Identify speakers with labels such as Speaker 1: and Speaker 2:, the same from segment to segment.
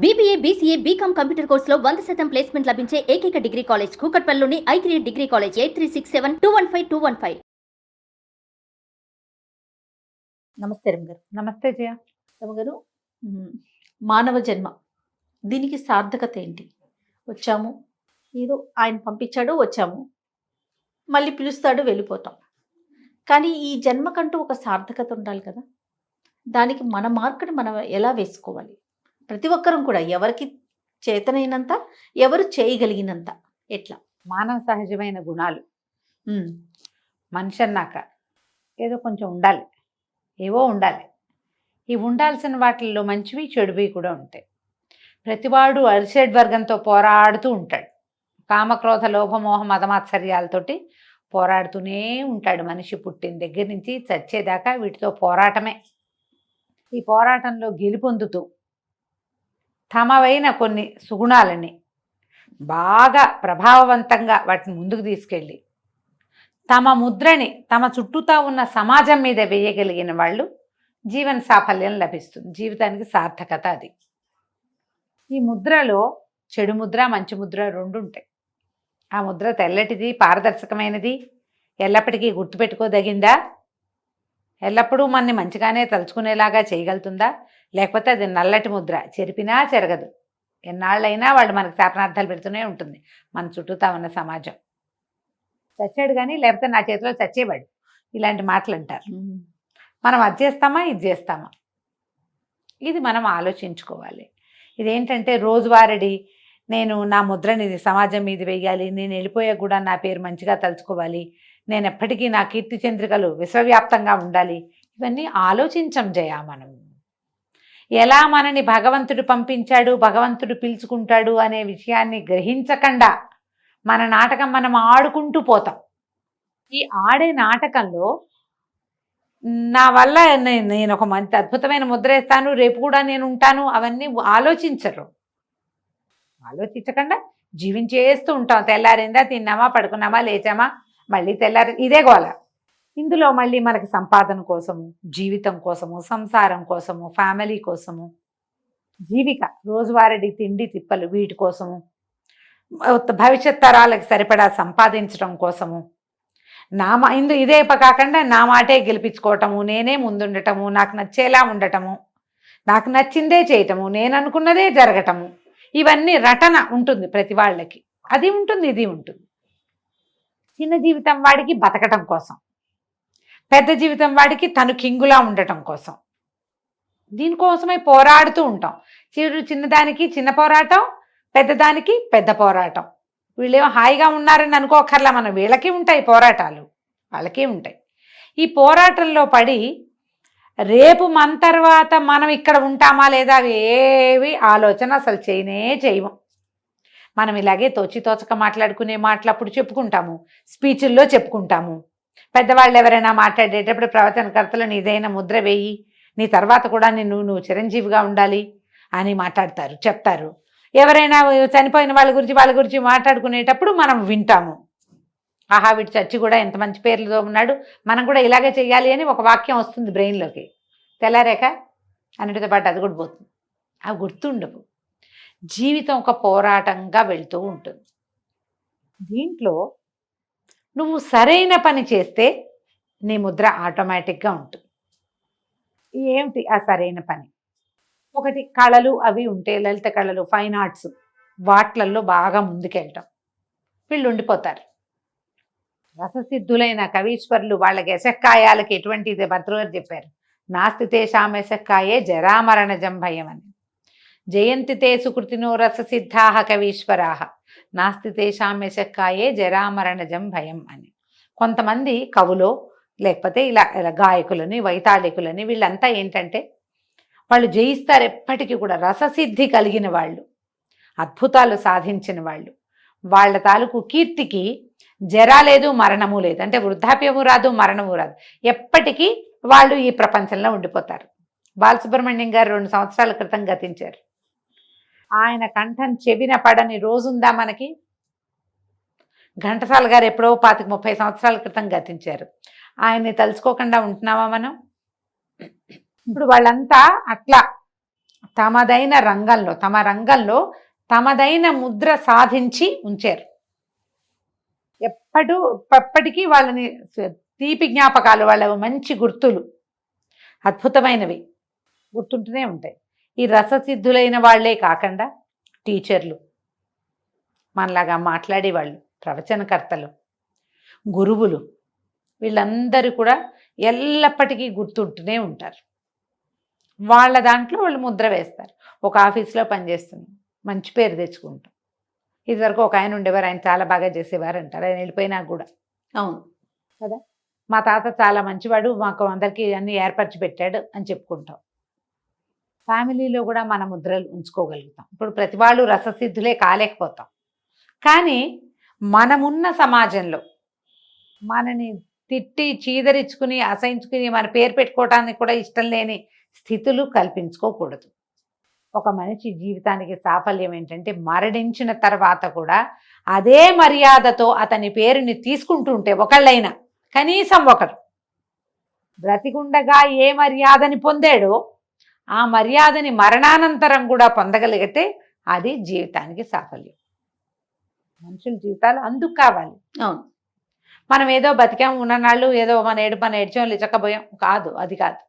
Speaker 1: BBA, BCA, BCom computer కోర్సులో 100% placement లభించే ఏకైక డిగ్రీ కాలేజ్ కూకట్పల్లిలోని I3 డిగ్రీ కాలేజ్ 8367215215.
Speaker 2: నమస్తే రమగారు.
Speaker 3: నమస్తే జయ.
Speaker 2: రమగారు, మానవ జన్మ దీనికి సార్థకత ఏంటి? వచ్చాము, ఏదో ఆయన పంపించాడు, వచ్చాము, మళ్ళీ పిలుస్తాడు, వెళ్ళిపోతాం. కానీ ఈ జన్మకంటూ ఒక సార్థకత ఉండాలి కదా. దానికి మన మార్కుని మనం ఎలా వేసుకోవాలి? ప్రతి ఒక్కరం కూడా ఎవరికి చేతనైనంత, ఎవరు చేయగలిగినంత ఎట్లా?
Speaker 3: మానవ సహజమైన గుణాలు మనిషి అన్నాక ఏదో కొంచెం ఉండాలి, ఏవో ఉండాలి. ఈ ఉండాల్సిన వాటిల్లో మంచివి చెడువి కూడా ఉంటాయి. ప్రతివాడు అరిషడ్ వర్గంతో పోరాడుతూ ఉంటాడు. కామక్రోధ లోభమోహ మదమాత్సర్యాలతోటి పోరాడుతూనే ఉంటాడు. మనిషి పుట్టిన దగ్గర నుంచి చచ్చేదాకా వీటితో పోరాటమే. ఈ పోరాటంలో గెలుపొందుతూ తమవైన కొన్ని సుగుణాలని బాగా ప్రభావవంతంగా వాటిని ముందుకు తీసుకెళ్ళి తమ ముద్రని తమ చుట్టూతా ఉన్న సమాజం మీద వేయగలిగిన వాళ్ళు జీవన సాఫల్యం లభిస్తుంది. జీవితానికి సార్థకత అది. ఈ ముద్రలో చెడు ముద్ర, మంచి ముద్ర రెండు ఉంటాయి. ఆ ముద్ర తెల్లటిది, పారదర్శకమైనది, ఎల్లప్పటికీ గుర్తుపెట్టుకోదగిందా? ఎల్లప్పుడూ మనని మంచిగానే తలుచుకునేలాగా చేయగలుగుతుందా? లేకపోతే అది నల్లటి ముద్ర, చెరిపినా చెరగదు. ఎన్నాళ్ళైనా వాళ్ళు మనకు శాపనార్థాలు పెడుతూనే ఉంటుంది మన చుట్టూతా ఉన్న సమాజం. చచ్చాడు కానీ లేకపోతే నా చేతిలో చచ్చేవాడు, ఇలాంటి మాటలు అంటారు. మనం అది చేస్తామా, ఇది చేస్తామా? ఇది మనం ఆలోచించుకోవాలి. ఇదేంటంటే రోజువారీ నేను నా ముద్రని సమాజం మీద వేయాలి, నేను వెళ్ళిపోయా కూడా నా పేరు మంచిగా తలుచుకోవాలి, నేను ఎప్పటికీ నా కీర్తి చంద్రికలు విశ్వవ్యాప్తంగా ఉండాలి. ఇవన్నీ ఆలోచించం జయ. మనం ఎలా మనని భగవంతుడు పంపించాడు, భగవంతుడు పిలుచుకుంటాడు అనే విషయాన్ని గ్రహించకుండా మన నాటకం మనం ఆడుకుంటూ పోతాం. ఈ ఆడే నాటకంలో నా వల్ల నేను ఒక మంచి అద్భుతమైన ముద్ర వేస్తాను, రేపు కూడా నేను ఉంటాను, అవన్నీ ఆలోచించరు. ఆలోచించకుండా జీవించేస్తూ ఉంటాం. తెల్లారిందా, తిన్నామా, పడుకున్నామా, లేచామా, మళ్ళీ తెల్లారి ఇదే గోల. ఇందులో మళ్ళీ మనకి సంపాదన కోసము, జీవితం కోసము, సంసారం కోసము, ఫ్యామిలీ కోసము, జీవిక రోజువారీ తిండి తిప్పలు వీటి కోసము, భవిష్యత్ తరాలకు సరిపడా సంపాదించడం కోసము, ఇదే కాకుండా నా మాటే గెలిపించుకోవటము, నేనే ముందుండటము, నాకు నచ్చేలా ఉండటము, నాకు నచ్చిందే చేయటము, నేను అనుకున్నదే జరగటము, ఇవన్నీ రటన ఉంటుంది ప్రతి వాళ్ళకి. అది ఉంటుంది, ఇది ఉంటుంది. చిన్న జీవితం వాడికి బతకటం కోసం, పెద్ద జీవితం వాడికి తను కింగులా ఉండటం కోసం, దీనికోసమై పోరాడుతూ ఉంటాం. చిన్నదానికి చిన్న పోరాటం, పెద్దదానికి పెద్ద పోరాటం. వీళ్ళేమో హాయిగా ఉన్నారని అనుకోకర్లా, మనం వీళ్ళకి ఉంటాయి పోరాటాలు, వాళ్ళకి ఉంటాయి. ఈ పోరాటంలో పడి రేపు మన తర్వాత మనం ఇక్కడ ఉంటామా లేదా అవి ఏవి ఆలోచన అసలు చేయము. మనం ఇలాగే తోచక మాట్లాడుకునే మాటలు అప్పుడు చెప్పుకుంటాము, స్పీచుల్లో చెప్పుకుంటాము. పెద్దవాళ్ళు ఎవరైనా మాట్లాడేటప్పుడు ప్రవచనకర్తలు నీదైన ముద్ర వేయి, నీ తర్వాత కూడా నువ్వు చిరంజీవిగా ఉండాలి అని మాట్లాడతారు, చెప్తారు. ఎవరైనా చనిపోయిన వాళ్ళ గురించి మాట్లాడుకునేటప్పుడు మనం వింటాము, ఆహా వీటి చచ్చి కూడా ఎంత మంచి పేర్లతో ఉన్నాడు, మనం కూడా ఇలాగే చెయ్యాలి అని ఒక వాక్యం వస్తుంది బ్రెయిన్లోకి. తెల్లారేక అన్నిటితో పాటు అది కూడా పోతుంది. అవి గుర్తుండవు. జీవితం ఒక పోరాటంగా వెళ్తూ ఉంటుంది. దీంట్లో నువ్వు సరైన పని చేస్తే నీ ముద్ర ఆటోమేటిక్గా ఉంటుంది. ఏమిటి ఆ సరైన పని? ఒకటి కళలు అవి ఉంటే, లలిత కళలు, ఫైన్ ఆర్ట్స్, వాట్లల్లో బాగా ముందుకెళ్ళటం. వీళ్ళు ఉండిపోతారు. రససిద్ధులైన కవీశ్వరులు వాళ్ళకి యశక్కాయాలకి ఎటువంటిది భర్తృగారు చెప్పారు, నాస్తి తేషాం యశక్కాయే జరామరణజం భయం అని. జయంతి తే సుకృతినో రససిద్ధాః కవీశ్వరాః నాస్తి తేషాం యశక్కాయే జరామరణజం భయం అని. కొంతమంది కవులో లేకపోతే ఇలా గాయకులని, వైతాళికులని, వీళ్ళంతా ఏంటంటే వాళ్ళు జయిస్తారు ఎప్పటికీ కూడా. రససిద్ధి కలిగిన వాళ్ళు, అద్భుతాలు సాధించిన వాళ్ళు, వాళ్ళ తాలూకు కీర్తికి జరా లేదు, మరణము లేదు. అంటే వృద్ధాప్యము రాదు, మరణము రాదు. ఎప్పటికీ వాళ్ళు ఈ ప్రపంచంలో ఉండిపోతారు. బాలసుబ్రహ్మణ్యం గారు 2 సంవత్సరాల క్రితం గతించారు. ఆయన కంఠం చెవిన పడని రోజుందా మనకి? ఘంటసాల గారు ఎప్పుడో 25-30 సంవత్సరాల క్రితం గతించారు. ఆయన్ని తలుచుకోకుండా ఉంటున్నావా మనం? ఇప్పుడు వాళ్ళంతా అట్లా తమదైన రంగంలో తమదైన ముద్ర సాధించి ఉంచారు. ఎప్పటికీ వాళ్ళని తీపి జ్ఞాపకాలు, వాళ్ళ మంచి గుర్తులు అద్భుతమైనవి గుర్తుంటూనే ఉంటాయి. ఈ రససిద్ధులైన వాళ్లే కాకుండా టీచర్లు, మనలాగా మాట్లాడేవాళ్ళు, ప్రవచనకర్తలు, గురువులు, వీళ్ళందరూ కూడా ఎల్లప్పటికీ గుర్తుంటూనే ఉంటారు. వాళ్ళ దాంట్లో వాళ్ళు ముద్ర వేస్తారు. ఒక ఆఫీస్లో పనిచేస్తున్నాం, మంచి పేరు తెచ్చుకుంటాం. ఇదివరకు ఒక ఆయన ఉండేవారు, ఆయన చాలా బాగా చేసేవారు అంటారు. ఆయన వెళ్ళిపోయినా కూడా
Speaker 2: అవును
Speaker 3: కదా, మా తాత చాలా మంచివాడు, మాకు అందరికీ అన్ని ఏర్పరిచి పెట్టాడు అని చెప్పుకుంటాం. ఫ్యామిలీలో కూడా మన ముద్రలు ఉంచుకోగలుగుతాం. ఇప్పుడు ప్రతి వాళ్ళు రససిద్ధులే కాలేకపోతాం, కానీ మనమున్న సమాజంలో మనని తిట్టి చీదరించుకుని అసహించుకుని మన పేరు పెట్టుకోవడానికి కూడా ఇష్టం లేని స్థితులు కల్పించుకోకూడదు. ఒక మనిషి జీవితానికి సాఫల్యం ఏంటంటే మరణించిన తర్వాత కూడా అదే మర్యాదతో అతని పేరుని తీసుకుంటూ ఉంటే, ఒకళ్ళైనా కనీసం ఒకరు బ్రతికుండగా ఏ మర్యాదని పొందాడో ఆ మర్యాదని మరణానంతరం కూడా పొందగలిగితే అది జీవితానికి సాఫల్యం. మనుషుల జీవితాలు అందుకు కావాలి.
Speaker 2: అవును,
Speaker 3: మనం ఏదో బతికాం ఉన్ననాళ్ళు ఏదో మన ఏడ్చాం లిచకపోయాం కాదు, అది కాదు.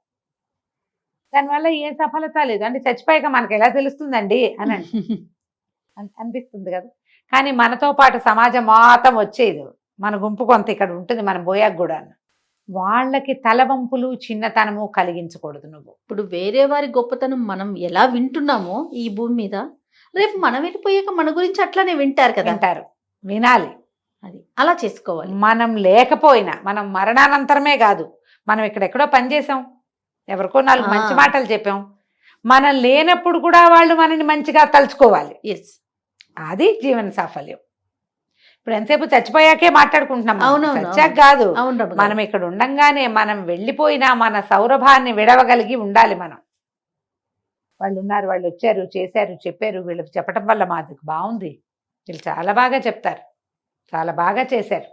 Speaker 3: దానివల్ల ఏ సఫలత లేదు. అంటే చచ్చిపోయాక మనకి ఎలా తెలుస్తుందండి అని అనిపిస్తుంది కదా. కానీ మనతో పాటు సమాజం మొత్తం వచ్చేది, మన గుంపు కొంత ఇక్కడ ఉంటుంది, మనం పోయాక కూడా. వాళ్ళకి తలవంపులు చిన్నతనము కలిగించకూడదు. నువ్వు
Speaker 2: ఇప్పుడు వేరే వారి గొప్పతనం మనం ఎలా వింటున్నామో ఈ భూమి మీద, రేపు మనం వెళ్ళిపోయాక మన గురించి అట్లానే వింటారు కదా.
Speaker 3: అంటారు, వినాలి.
Speaker 2: అది అలా చేసుకోవాలి.
Speaker 3: మనం లేకపోయినా, మనం మరణానంతరమే కాదు, మనం ఇక్కడెక్కడో పనిచేసాం, ఎవరికో 4 మంచి మాటలు చెప్పాం, మనం లేనప్పుడు కూడా వాళ్ళు మనని మంచిగా తలుచుకోవాలి.
Speaker 2: ఎస్,
Speaker 3: అది జీవన సాఫల్యం. ఇప్పుడు ఎంతసేపు చచ్చిపోయాకే మాట్లాడుకుంటున్నాం, చచ్చాక కాదు. మనం ఇక్కడ ఉండంగానే, మనం వెళ్ళిపోయినా మన సౌరభాన్ని విడవగలిగి ఉండాలి. మనం వాళ్ళు ఉన్నారు, వాళ్ళు వచ్చారు, చేశారు, చెప్పారు, వీళ్ళకి చెప్పటం వల్ల మాది బాగుంది, వీళ్ళు చాలా బాగా చెప్తారు, చాలా బాగా చేశారు,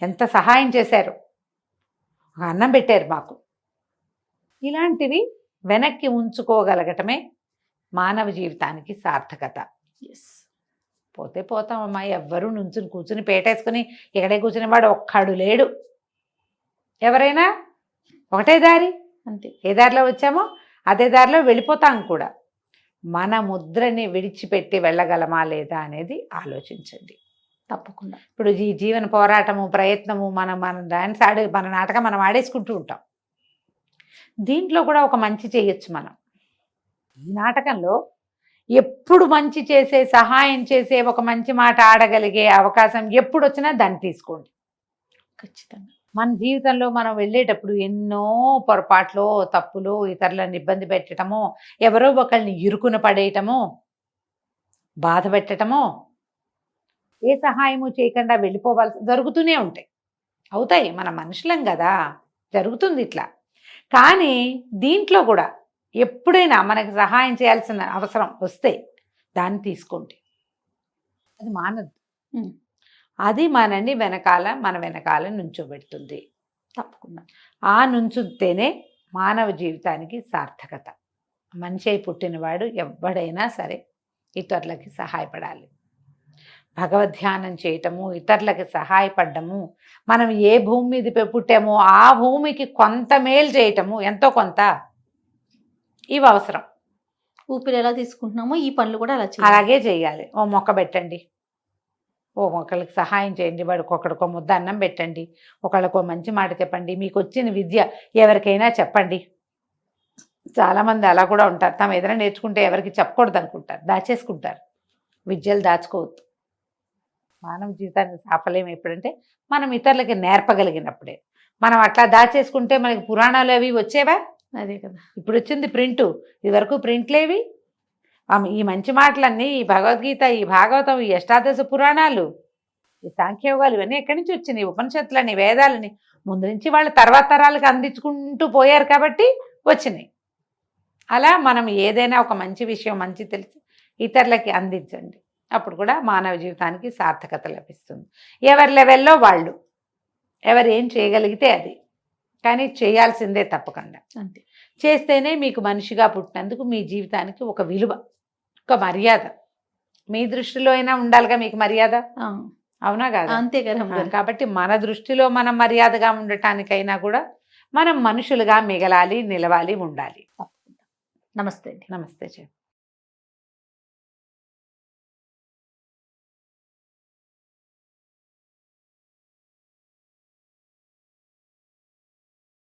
Speaker 3: ఎంత సహాయం చేశారు, ఒక అన్నం పెట్టారు మాకు, ఇలాంటివి వెనక్కి ఉంచుకోగలగటమే మానవ జీవితానికి సార్థకత. పోతే పోతామమ్మా, ఎవ్వరూ కూర్చుని పేటేసుకుని ఇక్కడే కూర్చునేవాడు ఒక్కడు లేడు. ఎవరైనా ఒకటే దారి, అంతే. ఏ దారిలో వచ్చామో అదే దారిలో వెళ్ళిపోతాం కూడా. మన ముద్రని విడిచిపెట్టి వెళ్ళగలమా లేదా అనేది ఆలోచించండి తప్పకుండా. ఇప్పుడు ఈ జీవన పోరాటము, ప్రయత్నము, మన డాన్స్ మన నాటకం మనం ఆడేసుకుంటూ ఉంటాం. దీంట్లో కూడా ఒక మంచి చేయొచ్చు మనం. ఈ నాటకంలో ఎప్పుడు మంచి చేసే, సహాయం చేసే, ఒక మంచి మాట ఆడగలిగే అవకాశం ఎప్పుడు వచ్చినా దాన్ని తీసుకోండి ఖచ్చితంగా. మన జీవితంలో మనం వెళ్ళేటప్పుడు ఎన్నో పొరపాట్లు, తప్పులు, ఇతరులను ఇబ్బంది పెట్టడము, ఎవరో ఒకళ్ళని ఇరుకున పడేయటము, బాధ పెట్టడము, ఏ సహాయము చేయకుండా వెళ్ళిపోవాల్సి జరుగుతూనే ఉంటాయి. అవుతాయి, మన మనుషులం కదా, జరుగుతుంది ఇట్లా. కానీ దీంట్లో కూడా ఎప్పుడైనా మనకి సహాయం చేయాల్సిన అవసరం వస్తే దాన్ని తీసుకోండి. అది మానద్దు. అది మనని మన వెనకాల నుంచోబెడుతుంది తప్పకుండా. ఆ నుంచుతేనే మానవ జీవితానికి సార్థకత. మనిషి అయి పుట్టినవాడు ఎవడైనా సరే ఇతరులకి సహాయపడాలి. భగవద్ధ్యానం చేయటము, ఇతరులకి సహాయపడము, మనం ఏ భూమి మీద పుట్టామో ఆ భూమికి కొంత మేలు చేయటము, ఎంతో కొంత, ఇవి అవసరం.
Speaker 2: ఊపిరి ఎలా తీసుకుంటున్నామో ఈ పనులు కూడా
Speaker 3: అలాగే చేయాలి. ఓ మొక్క పెట్టండి, ఓ మొక్కలకి సహాయం చేయండి, వాడికి ఒకడికో ముద్ద అన్నం పెట్టండి, ఒకళ్ళకో మంచి మాట చెప్పండి, మీకు వచ్చిన విద్య ఎవరికైనా చెప్పండి. చాలామంది అలా కూడా ఉంటారు, తాము ఏదైనా నేర్చుకుంటే ఎవరికి చెప్పకూడదు అనుకుంటారు, దాచేసుకుంటారు. విద్యలు దాచుకోవద్దు. మానవ జీవితానికి సాఫల్యం ఎప్పుడంటే మనం ఇతరులకి నేర్పగలిగినప్పుడే. మనం అట్లా దాచేసుకుంటే మనకి పురాణాలు అవి వచ్చేవా? అదే కదా, ఇప్పుడు వచ్చింది ప్రింటు. ఇదివరకు ప్రింట్లేవి. ఈ మంచి మాటలన్నీ, ఈ భగవద్గీత, ఈ భాగవతం, ఈ అష్టాదశ పురాణాలు, ఈ సాంఖ్యయోగాలు, ఇవన్నీ ఎక్కడి నుంచి వచ్చినాయి? ఉపనిషత్తులని, వేదాలని ముందు నుంచి వాళ్ళు తర్వాత తరాలకు అందించుకుంటూ పోయారు కాబట్టి వచ్చినాయి. అలా మనం ఏదైనా ఒక మంచి విషయం, మంచి తెలిసి ఇతరులకి అందించండి. అప్పుడు కూడా మానవ జీవితానికి సార్థకత లభిస్తుంది. ఎవరి లెవెల్లో వాళ్ళు, ఎవరు ఏం చేయగలిగితే అది, కానీ చేయాల్సిందే తప్పకుండా. అంతే. చేస్తేనే మీకు మనిషిగా పుట్టినందుకు మీ జీవితానికి ఒక విలువ, ఒక మర్యాద. మీ దృష్టిలో అయినా ఉండాలిగా మీకు మర్యాద,
Speaker 2: ఆ,
Speaker 3: అవునా కాదా?
Speaker 2: అంతే కదా అమ్మగారు.
Speaker 3: కాబట్టి మన దృష్టిలో మనం మర్యాదగా ఉండటానికైనా కూడా మనం మనుషులుగా మిగలాలి, నిలవాలి, ఉండాలి.
Speaker 2: నమస్తే అండి.
Speaker 3: నమస్తే చె